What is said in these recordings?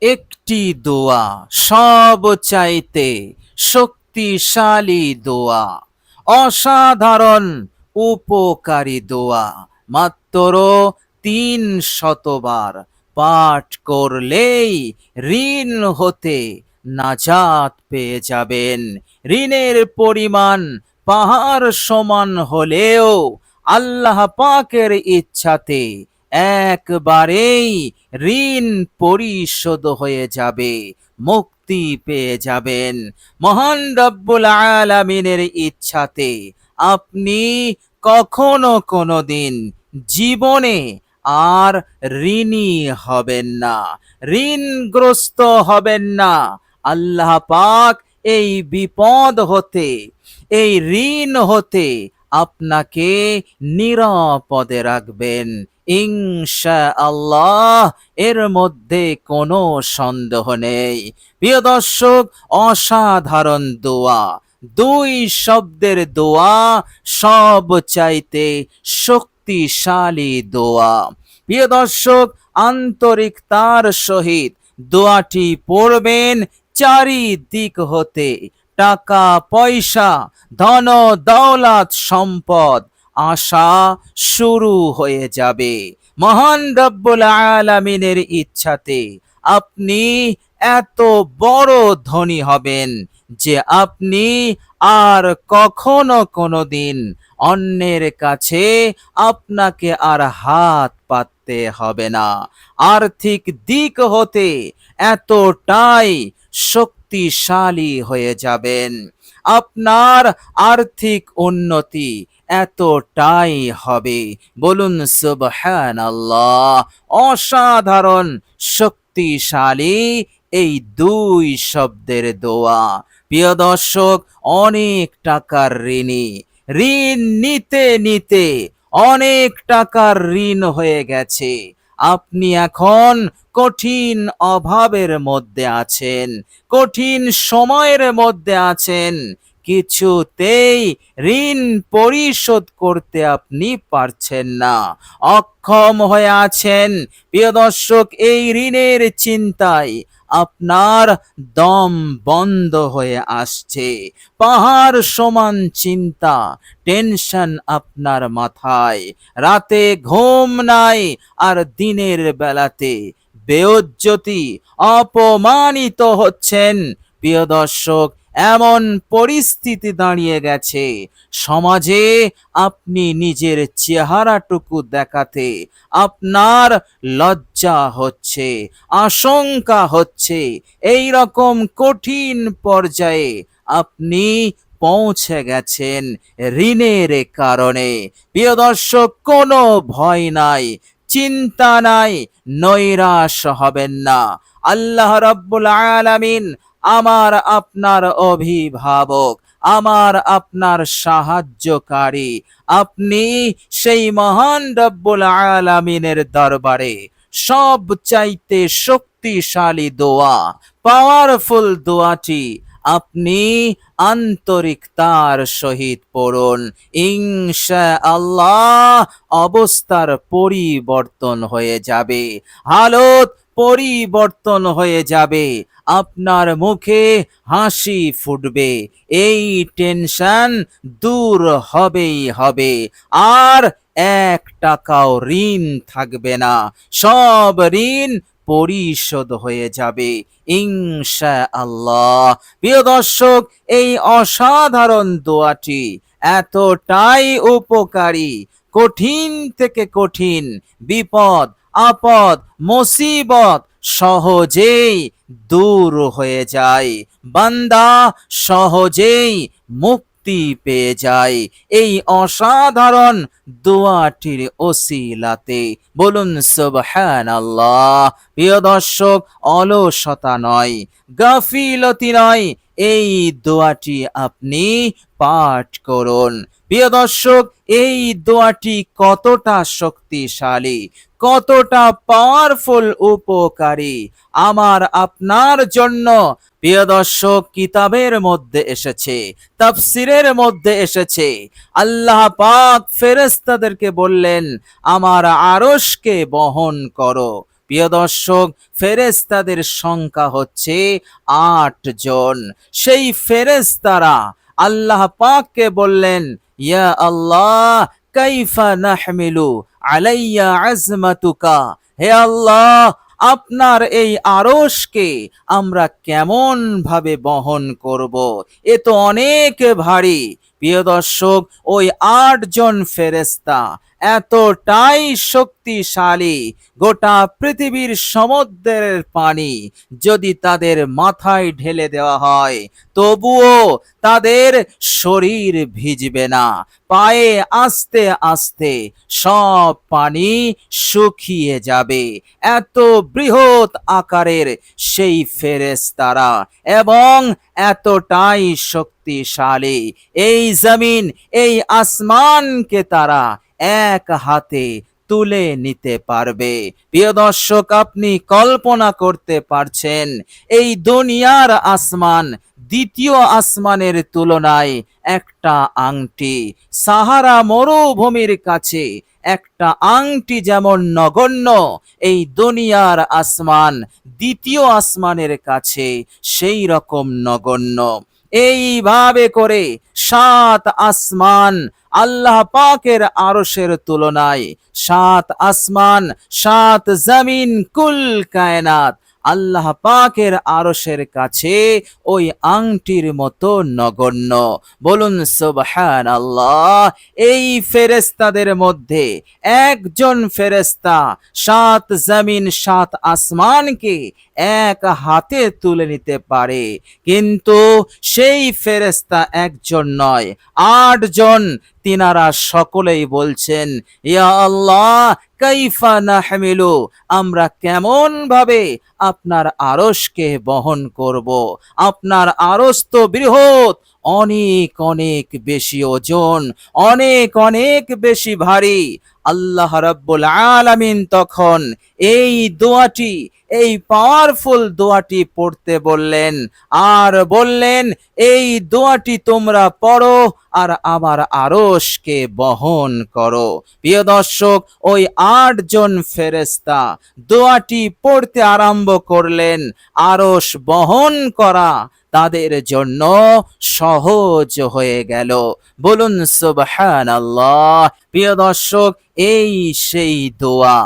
একটি দোয়া, সব চাইতে শক্তিশালী দোয়া, অসাধারণ উপকারী দোয়া। মাত্র ৩০০ বার পাঠ করলেই ঋণ হতে নাজাত পেয়ে যাবেন। ঋণের পরিমাণ পাহাড় সমান হলেও আল্লাহ পাকের ইচ্ছাতে একবারেই ঋণ পরিশোধ হয়ে যাবে, মুক্তি পেয়ে যাবেন। মহান রব্বুল আলামিনের ইচ্ছাতে আপনি কখনো কোনোদিন জীবনে আর ঋণী হবেন না, ঋণগ্রস্ত হবেন না। আল্লাহ পাক এই বিপদ হতে, এই ঋণ হতে আপনাকে নিরাপদে রাখবেন ইনশাআল্লাহ, এর মধ্যে কোনো সন্দেহ নেই। প্রিয় দর্শক, অসাধারণ দোয়া, দুই শব্দের দোয়া, সব চাইতে শক্তিশালী দোয়া। প্রিয় দর্শক, আন্তরিকতার সহিত দোয়াটি পড়বেন। চারিদিক হতে টাকা পয়সা, ধন দৌলত, সম্পদ আসা শুরু হয়ে যাবে। মহান রব্বুল আলামিনের ইচ্ছাতে আপনি এত বড় ধনী হবেন যে আপনি আর কখনো কোনোদিন অন্যের কাছে আপনাকে আর হাত পাততে হবে না। আর্থিক দিক হতে এতটাই শক্তিশালী হয়ে যাবেন, আপনার আর্থিক উন্নতি এতটাই হবে, বলুন সুবহানাল্লাহ। অসাধারণ শক্তিশালী এই দুই শব্দের দোয়া। প্রিয় দর্শক, অনেক টাকার ঋণী, ঋণ নিতে নিতে অনেক টাকার ঋণ হয়ে গেছে। আপনি এখন কঠিন অভাবের মধ্যে আছেন, কঠিন সময়ের মধ্যে আছেন, কিছুতেই ঋণ পরিশোধ করতে আপনি পারছেন না, অক্ষম হয়ে আছেন। প্রিয় দর্শক, এই ঋণের চিন্তায় আপনার দম বন্ধ হয়ে আসছে, পাহাড় সমান চিন্তা, টেনশন আপনার মাথায়, রাতে ঘুম নাই, আর দিনের বেলাতে বেইজ্জতি, অপমানিত হচ্ছেন। প্রিয় দর্শক, এমন পরিস্থিতি দাঁড়িয়ে গেছে সমাজে, আপনি নিজের চেহারাটুকু দেখাতে আপনার লজ্জা হচ্ছে, আশঙ্কা হচ্ছে। এই রকম কঠিন পর্যায়ে আপনি পৌঁছে গেছেন ঋণের কারণে। প্রিয় দর্শক, কোনো ভয় নাই, চিন্তা নাই, নৈরাশ হবেন না। আল্লাহ রাব্বুল আলামিন আমার আপনার অভিভাবক, আমার আপনার সাহায্যকারী। আপনি সেই মহান রব্বুল আলামিনের দরবারে সব চাইতে শক্তিশালী দোয়া, পাওয়ারফুল দোয়াটি আপনি আন্তরিকতার সহিত পড়ুন। ইনশাআল্লাহ অবস্থার পরিবর্তন হয়ে যাবে, হালত পরিবর্তন হয়ে যাবে, আপনার মুখে হাসি ফুটবে, এই টেনশন দূর হবেই হবে। আর ১ টাকাও ঋণ থাকবে না, সব ঋণ পরিশোধ হয়ে যাবে ইনশাআল্লাহ। প্রিয় দর্শক, এই অসাধারণ দোয়াটি এতটাই উপকারী, কঠিন থেকে কঠিন বিপদ আপদ মুসিবত সহজেই দূর হয়ে যায়, বান্দা সহজেই মুক্তি পেয়ে যায় এই অসাধারণ দোয়াটির ওসিলাতে, বলুন সুবহানাল্লাহ। প্রিয় দর্শক, অলসতা নয়, গাফিলতি নয়, এই দোয়াটি আপনি পাঠ করুন। প্রিয় দর্শক, এই দোয়াটি কতটা শক্তিশালী, কতটা পাওয়ারফুল, উপকারী আমার আপনার জন্য। প্রিয় দর্শক, কিতাবের মধ্যে এসেছে, তাফসিরের মধ্যে এসেছে, আল্লাহ পাক ফেরেশতাদেরকে বললেন আমার আরশকে বহন করো, প্রিয় দর্শক, ফেরেশতাদের সংখ্যা হচ্ছে ৮ জন। সেই ফেরেশতারা আল্লাহ পাককে বললেন, ইয়া আল্লাহ কাইফা নাহমিলু আলাইয়া আজমাতুকা, হে আল্লাহ আপনার এই আরশকে আমরা কেমন ভাবে বহন করব, এ তো অনেক ভারী। প্রিয় দর্শক, ওই ৮ জন ফেরেশতা এতটাই শক্তিশালী, গোটা পৃথিবীর সমুদ্রের পানি যদি তাদের মাথায় ঢেলে দেওয়া হয় তবুও তাদের শরীর ভিজবে না। পায়ে আস্তে আস্তে সব পানি শুকিয়ে যাবে। এত বৃহৎ আকারের সেই ফেরেশতারা এবং এতটাই শক্তিশালী, এই জমিন এই আসমানকে তারা এক হাতে তুলে নিতে পারবে। প্রিয় দর্শক, আপনি কল্পনা করতে পারছেন এই দুনিয়ার আসমান দ্বিতীয় আসমানের তুলনায় একটা আংটি। সাহারা মরুভূমির কাছে একটা আংটি যেমন নগণ্য, এই দুনিয়ার আসমান দ্বিতীয় আসমানের কাছে সেই রকম নগণ্য। এইভাবে করে ৭ আসমান আল্লাহ পাকের আরশের তুলনায়, ৭ আসমান ৭ জমিন কুল কায়নাত আল্লাহ পাকের আরশের কাছে ওই আংটির মতো নগণ্য। বলুন সুবহানাল্লাহ। এই ফেরেশতাদের মধ্যে একজন ফেরেশতা ৭ জমিন ৭ আসমানকে এক হাতে তুলে নিতে পারে, কিন্তু সেই ফেরেশতা একজন নয়, ৮ জন। তিনারা সকলেই বলছেন, ইয়া আল্লাহ কাইফা নাহমিলু, আমরা কেমন ভাবে আপনার আরশকে বহন করব, আপনার আরশ তো বৃহৎ, অনেক অনেক বেশি ওজন, অনেক অনেক বেশি ভারী। আল্লাহ রাব্বুল আলামিন তখন এই দোয়াটি, এই পাওয়ারফুল দোয়াটি পড়তে বললেন, আর বললেন এই দোয়াটি তোমরা পড়ো আর আমার আরশকে বহন করো। প্রিয় দর্শক, ওই ৮ জন ফেরেশতা দোয়াটি পড়তে আরম্ভ করলেন। আরশ বহন করা তাদের জন্য সহজ হয়ে গেল। বলুন সুবহানাল্লাহ। প্রিয় দর্শক, এই সেই দোয়া,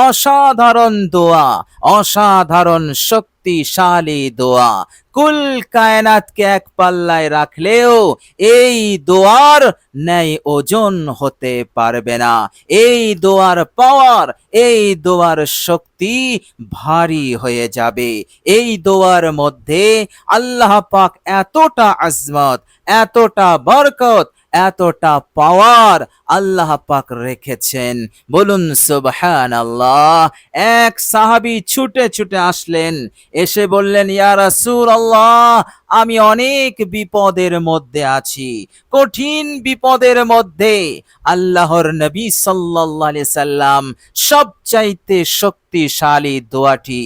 অসাধারণ দোয়া, অসাধারণ শক্তিশালী দোয়া। কুল কায়নাতকে এক পাল্লায় রাখলেও এই দোয়ার ন্যায় ওজন হতে পারবে না। এই দোয়ার পাওয়ার, এই দোয়ার শক্তি ভারী হয়ে যাবে। এই দোয়ার মধ্যে আল্লাহ পাক এতটা আজমত, এতটা বরকত, এতটা পাওয়ার আল্লাহ পাক রেখেছেন। বলুন সুবহানাল্লাহ। এক সাহাবী ছুটে ছুটে আসলেন, এসে বললেন, ইয়া রাসূলুল্লাহ, আমি অনেক বিপদের মধ্যে আছি, কঠিন বিপদের মধ্যে। আল্লাহর নবী সাল্লাল্লাহু আলাইহি সাল্লাম সবচাইতে শক্তিশালী দোয়াটি,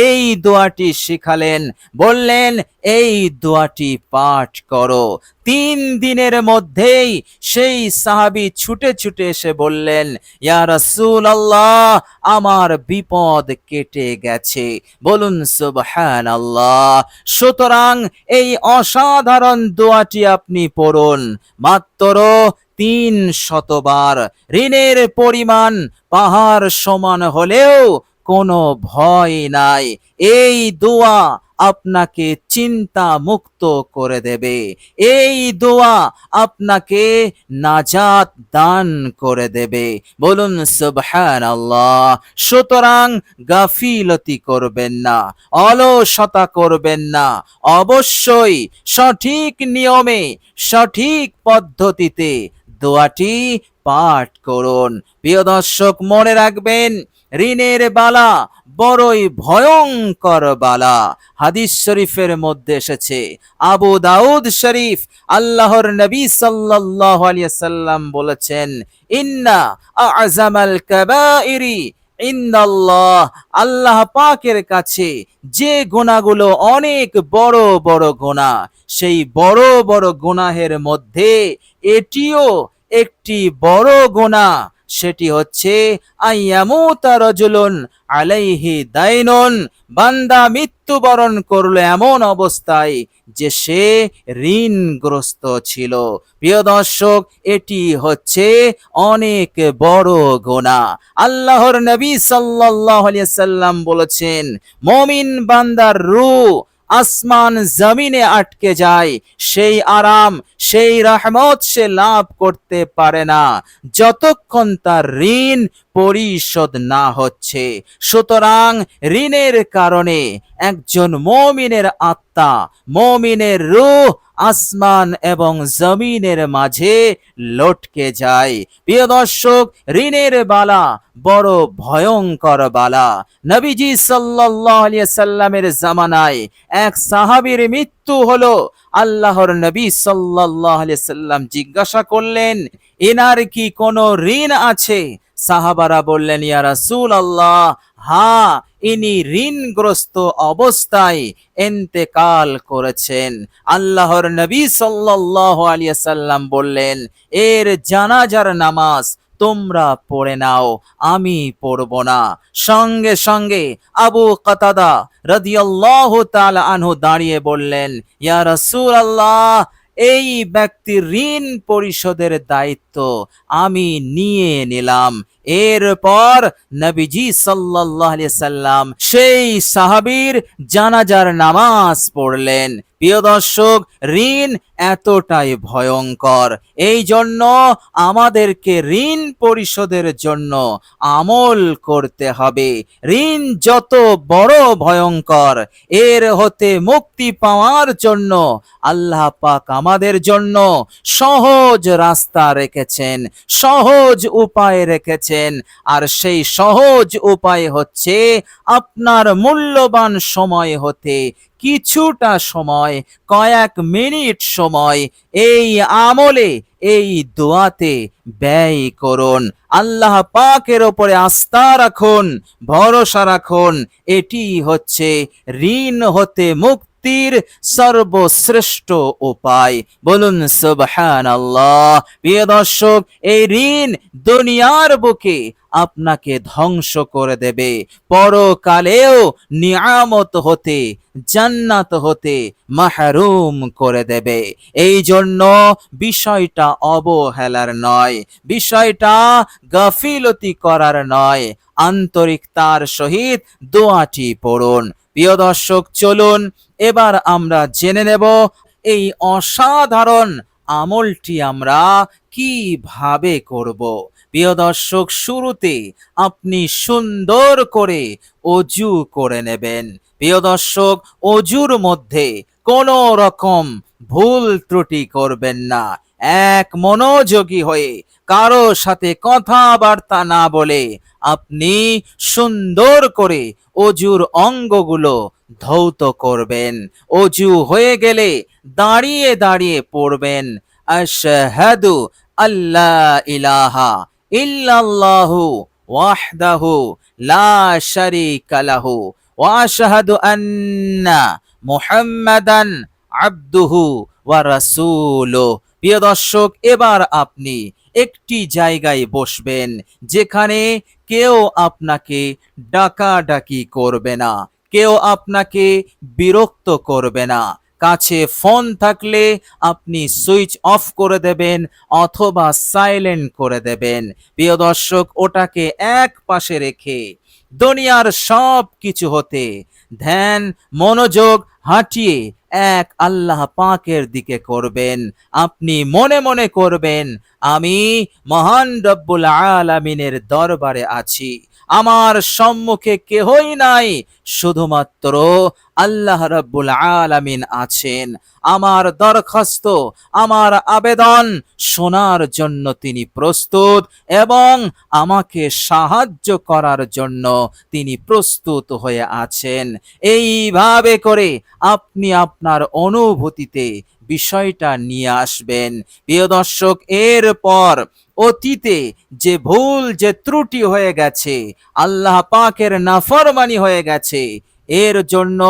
এই দোয়াটি শিখালেন, বললেন এই দোয়াটি পাঠ করো। ৩ দিনের মধ্যেই সেই সাহাবী ছুটে ছুটে এসে বললেন, ইয়া রাসূলুল্লাহ, আমার বিপদ কেটে গেছে। বলুন সুবহানাল্লাহ। সুতরাং এই অসাধারণ দোয়াটি আপনি পড়ুন মাত্র ৩০০ বার। ঋণের পরিমাণ পাহাড় সমান হলেও কোনো ভয় নাই। এই দোয়া আপনাকে চিন্তা মুক্ত করে দেবে। এই দোয়া আপনাকে নাজাত দান করে দেবে। বলুন সুবহানাল্লাহ। সুতরাং গাফিলতি করবেন না, অলসতা করবেন না, অবশ্যই সঠিক নিয়মে, সঠিক পদ্ধতিতে দোয়াটি পাঠ করুন। প্রিয় দর্শক, মনে রাখবেন, ঋণের বালা বড়ই ভয়ঙ্কর বালা। হাদিস শরীফের মধ্যে এসেছে, আবু দাউদ শরীফ, আল্লাহর নবী সাল্লাল্লাহু আলাইহি সাল্লাম বলেছেন, ইন্না আ'জামাল কাবাইরি ইন্দাল্লাহ, আল্লাহ পাকের কাছে যে গুনাহগুলো অনেক বড় বড় গুনাহ, সেই বড় বড় গুনাহের মধ্যে এটিও একটি বড় গুনাহ। সেটি হচ্ছে আইয়ামুতা রাজুলুন আলাইহি দাইনুন, বান্দা মৃত্যুবরণ করলো এমন অবস্থায় যে সে ঋণগ্রস্ত ছিল। প্রিয় দর্শক, এটি হচ্ছে অনেক বড় গুনাহ। আল্লাহর নবী সাল্লাল্লাহু আলাইহি সাল্লাম বলেছেন, মুমিন বান্দার রূহ আসমান জমিনে আটকে যায়, সেই আরাম সেই রহমত সে লাভ করতে পারে না যতক্ষণ তার ঋণ পরিশোধ না হচ্ছে। সুতরাং ঋণের কারণে একজন মুমিনের আত্মা, মুমিনের রূহ আসমান এবং জমিনের মাঝে লটকে যায়। প্রিয় দর্শক, ঋণের বালা বড় ভয়ঙ্কর বালা। নবীজি সাল্লাল্লাহু আলাইহি সাল্লামের জামানায় এক সাহাবীর মৃত্যু হলো। আল্লাহর নবী সাল্লাল্লাহু আলাইহি সাল্লাম জিজ্ঞাসা করলেন, এনার কি কোনো ঋণ আছে? সাহাবারা বললেন, ইয়া রাসূলুল্লাহ, হ্যাঁ, ইনি ঋণগ্রস্ত অবস্থায় ইন্তেকাল করেছেন। আল্লাহর নবী সাল্লাল্লাহু আলাইহি সাল্লাম বললেন, এর জানাজার নামাজ তোমরা পড়ে নাও, আমি পড়ব না। সঙ্গে সঙ্গে আবু কাতাদা রাদিয়াল্লাহু তাআলা আনহু দাঁড়িয়ে বললেন, ইয়া রাসূলুল্লাহ, এই ব্যক্তির ঋণ পরিশোধের দায়িত্ব আমি নিয়ে নিলাম। এরপর নবীজি সাল্লাল্লাহু আলাইহি সাল্লাম সেই সাহাবীর জানাজার নামাজ পড়লেন। প্রিয় দর্শক, ঋণ এতটাই ভয়ঙ্কর, এই জন্য আমাদেরকে ঋণ পরিশোধের জন্য আমল করতে হবে। ঋণ যত বড় ভয়ঙ্কর, এর হতে মুক্তি পাওয়ার জন্য আল্লাহ পাক আমাদের জন্য সহজ রাস্তা রেখেছেন, সহজ উপায় রেখেছেন। আর সেই সহজ উপায় হচ্ছে আপনার মূল্যবান সময় হতে কিছুটা সময়, কয়েক মিনিট সময় এই আমলে, এই দোয়াতে ব্যয় করুন। আল্লাহ পাকের ওপরে আস্থা রাখুন, ভরসা রাখুন। এটি হচ্ছে ঋণ হতে মুক্তির সর্বশ্রেষ্ঠ উপায়। বলুন সুবহানাল্লাহ। প্রিয় দর্শক, এই ঋণ দুনিয়ার বুকে আপনাকে ধ্বংস করে দেবে, পরকালেও নিয়ামত হতে, জান্নাত হতে মাহরুম করে দেবে। এই জন্য বিষয়টা অবহেলার নয়, বিষয়টা গাফিলতি করার নয়। আন্তরিকতার সহিত দোয়াটি পড়ুন। প্রিয় দর্শক, চলুন এবার আমরা জেনে নেব এই অসাধারণ আমলটি আমরা কিভাবে করব। প্রিয় দর্শক, শুরুতে আপনি সুন্দর করে অজু করে নেবেন। প্রিয় দর্শক, অজুর মধ্যে কোনো রকম ভুল ত্রুটি করবেন না। এক মনোযোগী হয়ে, কারো সাথে কথাবার্তা না বলে আপনি সুন্দর করে অজুর অঙ্গগুলো ধৌত করবেন। অজু হয়ে গেলে দাঁড়িয়ে দাঁড়িয়ে পড়বেন, আশহাদু আল্লা ইলাহা ইল্লাল্লাহু ওয়াহদাহু লা শারীকা লাহু ওয়া আশহাদু আন্না মুহাম্মাদান আবদুহু ওয়া রাসূলুহু। প্রিয় দর্শক, এবার আপনি একটি জায়গায় বসবেন যেখানে কেউ আপনাকে ডাকাডাকি করবে না, কেউ আপনাকে বিরক্ত করবে না। কাছে ফোন থাকলে আপনি সুইচ অফ করে দেবেন অথবা সাইলেন্ট করে দেবেন। প্রিয় দর্শক, ওটাকে এক পাশে রেখে দুনিয়ার সব কিছু হতে ধ্যান মনোযোগ হাঁটিয়ে এক আল্লাহ পাকের দিকে করবেন। আপনি মনে মনে করবেন, আমি মহান রব্বুল আলামিনের দরবারে আছি, আমার সম্মুখে কেহই নাই, শুধুমাত্র আল্লাহ রাব্বুল আলামিন আছেন। আমার দরখাস্ত, আমার আবেদন শোনার জন্য তিনি প্রস্তুত এবং আমাকে সাহায্য করার জন্য তিনি প্রস্তুত হয়ে আছেন। এইভাবে করে আপনি আপনার অনুভূতিতে বিষয়টা নিয়ে আসবেন। প্রিয় দর্শক, এরপর অতীতে যে ভুল যে ত্রুটি হয়ে গেছে, আল্লাহ পাকের নাফরমানি হয়ে গেছে, এর জন্য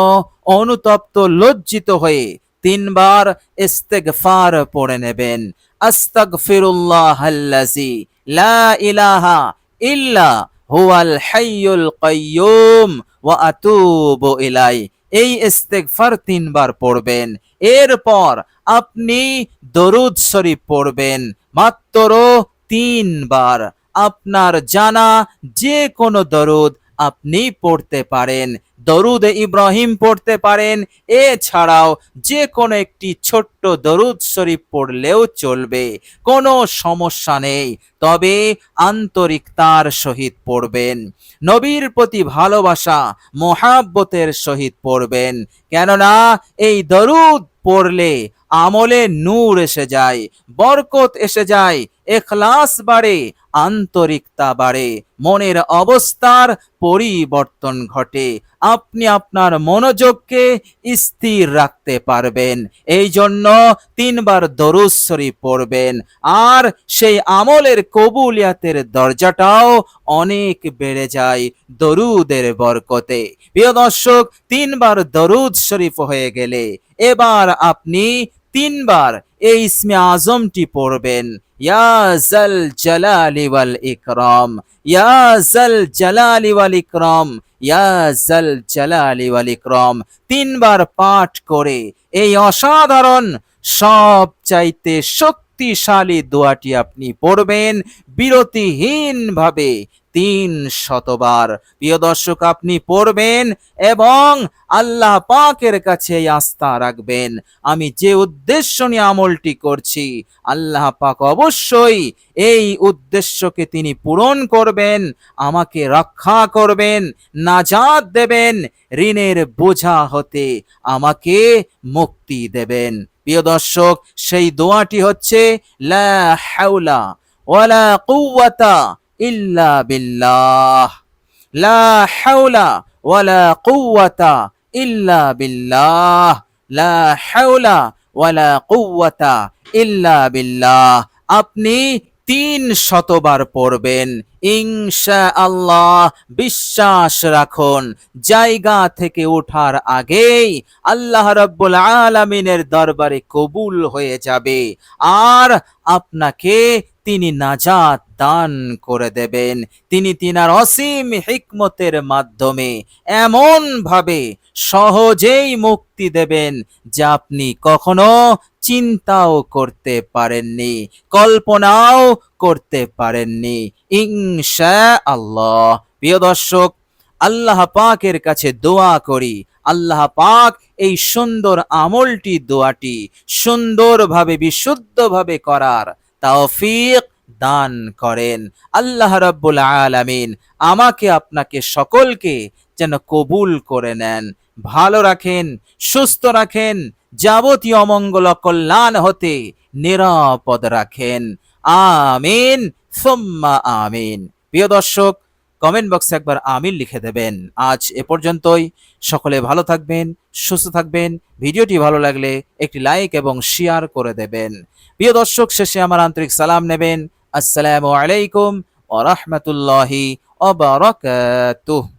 অনুতপ্ত লজ্জিত হয়ে 3 বার ইস্তেগফার পড়ে নেবেন। আস্তাগফিরুল্লাহাল্লাযী লা ইলাহা ইল্লা হুয়াল হাইয়ুল কাইয়্যুম ওয়া আতুবু ইলাই। এই ইস্তেগফার 3 বার পড়বেন। এরপর আপনি দরুদ শরীফ পড়বেন মাত্র 3 বার। আপনার জানা যে কোনো দরুদ আপনি পড়তে পারেন। দরুদ ইব্রাহিম পড়তে পারেন, এছাড়াও যে কোনো একটি ছোট্ট দরুদ শরীফ পড়লেও চলবে, কোনো সমস্যা নেই। তবে আন্তরিকতার সহিত পড়বেন, নবীর প্রতি ভালোবাসা মোহাব্বতের সহিত পড়বেন। কেননা এই দরুদ পড়লে আমলে নূর এসে যায়, বরকত এসে যায়, ইখলাস বাড়ে, আন্তরিকতা বাড়ে, মনের অবস্থার পরিবর্তন ঘটে। আপনি আপনার মনোযোগকে স্থির রাখতে পারবেন। এই জন্য 3 বার দরুদ শরীফ পড়বেন, আর সেই আমলের কবুলিয়াতের দরজাটাও অনেক বেড়ে যায় দরুদের বরকতে। প্রিয় দর্শক, 3 বার দরুদ শরীফ হয়ে গেলে এবার আপনি 3 বার এই ইসমে আজমটি পড়বেন, ইয়া জাল জালালি ওয়াল ইকরাম, ইয়া জাল জালালি ওয়াল ইকরাম, ইয়া জাল জালালি ওয়াল ইকরাম। 3 বার পাঠ করে এই অসাধারণ সব চাইতে শক্তিশালী দোয়াটি আপনি পড়বেন বিরতিহীন ভাবে 300 বার। প্রিয় দর্শক, আপনি পড়বেন এবং আল্লাহ পাকের কাছে আস্থা রাখবেন, আমি যে উদ্দেশ্য নিয়ে আমলটি করছি আল্লাহ পাক অবশ্যই এই উদ্দেশ্যকে তিনি পূরণ করবেন, আমাকে রক্ষা করবেন, নাজাত দেবেন, ঋণের বোঝা হতে আমাকে মুক্তি দেবেন। প্রিয় দর্শক, সেই দোয়াটি হচ্ছে লা হাওলা ওয়ালা কুওয়াতা ইল্লা বিল্লাহ, লা হাওলা ওয়ালা কুওয়াতা ইল্লা বিল্লাহ, লা হাওলা ওয়ালা কুওয়াতা ইল্লা বিল্লাহ। আপনি 300 বার পড়বেন ইনশাআল্লাহ। বিশ্বাস রাখুন, জায়গা থেকে ওঠার আগেই আল্লাহ রাব্বুল আলামিনের দরবারে কবুল হয়ে যাবে, আর আপনাকে তিনি নাজাত দান করে দেবেন। তিনি তিনার অসীম হিকমতের মাধ্যমে এমন ভাবে সহজেই মুক্তি দেবেন যা আপনি কখনো চিন্তাও করতে পারেননি, কল্পনাও করতে পারেননি ইনশাআল্লাহ। প্রিয় দর্শক, আল্লাহ পাকের কাছে দোয়া করি আল্লাহ পাক এই সুন্দর আমলটি, দোয়াটি সুন্দরভাবে বিশুদ্ধভাবে করার তৌফিক দান করেন। আল্লাহ রাব্বুল আলামিন আমাকে আপনাকে সকলকে যেন কবুল করে নেন, ভালো রাখেন, সুস্থ রাখেন, যাবতীয় অমঙ্গল কল্যাণ হতে নিরাপদ রাখেন। আমিন সুম্মা আমিন। প্রিয় দর্শক, কমেন্ট বক্সে একবার আমিন লিখে দেবেন। আজ এ পর্যন্তই। সকলে ভালো থাকবেন, সুস্থ থাকবেন। ভিডিওটি ভালো লাগলে একটি লাইক এবং শেয়ার করে দেবেন। প্রিয় দর্শক, শেষে আমার আন্তরিক সালাম নেবেন। আসসালামু আলাইকুম ওয়া রাহমাতুল্লাহি ওয়া বারাকাতুহু।